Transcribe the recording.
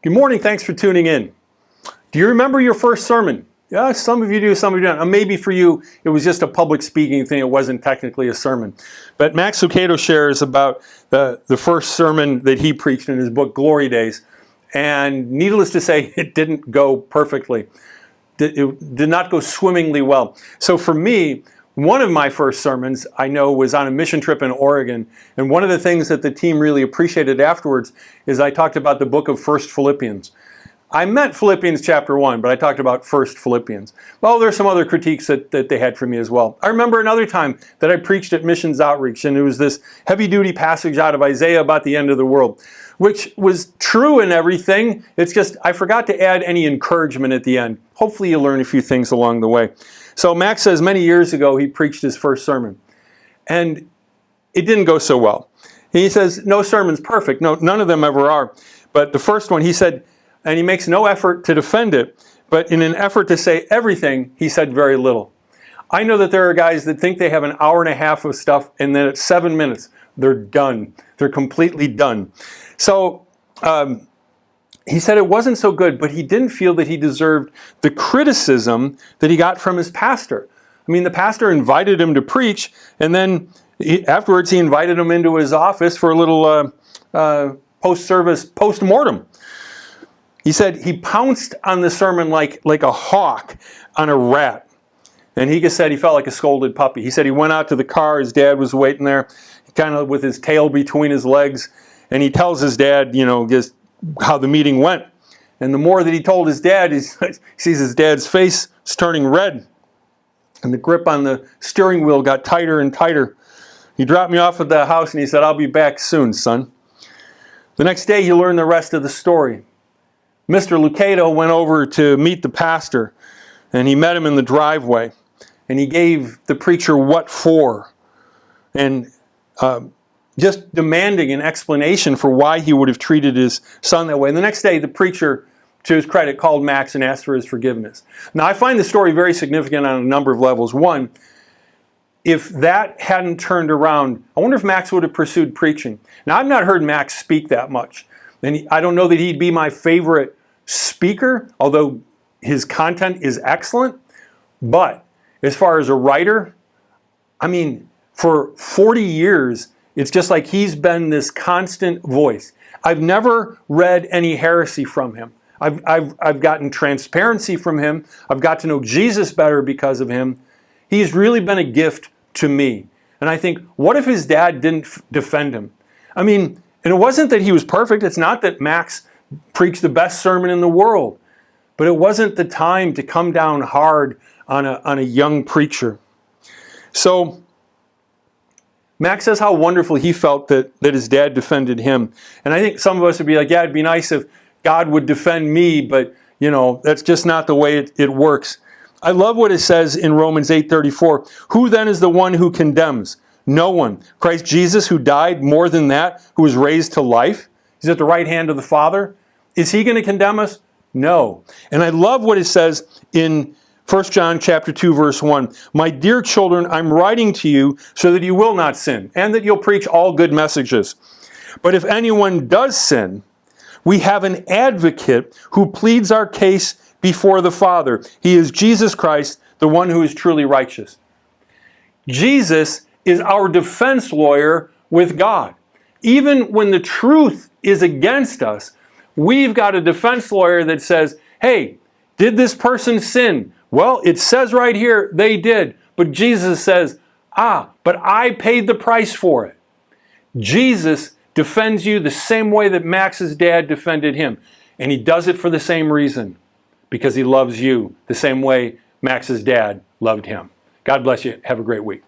Good morning, thanks for tuning in. Do you remember your first sermon? Yeah, some of you do, some of you don't. Maybe for you, it was just a public speaking thing. It wasn't technically a sermon. But Max Lucado shares about the first sermon that he preached in his book, Glory Days. And needless to say, it didn't go perfectly. It did not go swimmingly well. So for me, one of my first sermons, I know, was on a mission trip in Oregon. And one of the things that the team really appreciated afterwards is I talked about the book of 1 Philippians. I meant Philippians chapter 1, but I talked about 1 Philippians. Well, there's some other critiques that they had for me as well. I remember another time that I preached at Missions Outreach, and it was this heavy-duty passage out of Isaiah about the end of the world, which was true and everything. It's just I forgot to add any encouragement at the end. Hopefully you learn a few things along the way. So Max says many years ago he preached his first sermon, and it didn't go so well. He says no sermon's perfect. No, none of them ever are. But the first one, he said, and he makes no effort to defend it, but in an effort to say everything, he said very little. I know that there are guys that think they have an hour and a half of stuff, and then at 7 minutes, they're done. They're completely done. So he said it wasn't so good, but he didn't feel that he deserved the criticism that he got from his pastor. I mean, the pastor invited him to preach, and then afterwards he invited him into his office for a little post-service post-mortem. He said he pounced on the sermon like a hawk on a rat. And he just said he felt like a scolded puppy. He said he went out to the car, his dad was waiting there, kind of with his tail between his legs, and he tells his dad, just how the meeting went. And the more that he told his dad, he sees his dad's face is turning red. And the grip on the steering wheel got tighter and tighter. He dropped me off at the house and he said, "I'll be back soon, son." The next day he learned the rest of the story. Mr. Lucado went over to meet the pastor, and he met him in the driveway, and he gave the preacher what for, and just demanding an explanation for why he would have treated his son that way. And the next day, the preacher, to his credit, called Max and asked for his forgiveness. Now, I find the story very significant on a number of levels. One, if that hadn't turned around, I wonder if Max would have pursued preaching. Now, I've not heard Max speak that much, and I don't know that he'd be my favorite speaker, although his content is excellent. But as far as a writer, I mean, for 40 years, it's just like he's been this constant voice. I've never read any heresy from him. I've gotten transparency from him. I've got to know Jesus better because of him. He's really been a gift to me. And I think, what if his dad didn't defend him? I mean, and it wasn't that he was perfect. It's not that Max preached the best sermon in the world. But it wasn't the time to come down hard on a young preacher. So Max says how wonderful he felt that his dad defended him. And I think some of us would be like, yeah, it'd be nice if God would defend me, but that's just not the way it works. I love what it says in Romans 8:34. Who then is the one who condemns? No one. Christ Jesus, who died, more than that, who was raised to life. He's at the right hand of the Father. Is he going to condemn us? No. And I love what it says in 1 John chapter 2, verse 1. My dear children, I'm writing to you so that you will not sin, and that you'll preach all good messages. But if anyone does sin, we have an advocate who pleads our case before the Father. He is Jesus Christ, the one who is truly righteous. Jesus is our defense lawyer with God. Even when the truth is against us, we've got a defense lawyer that says, hey, did this person sin? Well, it says right here they did. But Jesus says, but I paid the price for it. Jesus defends you the same way that Max's dad defended him. And he does it for the same reason. Because he loves you the same way Max's dad loved him. God bless you. Have a great week.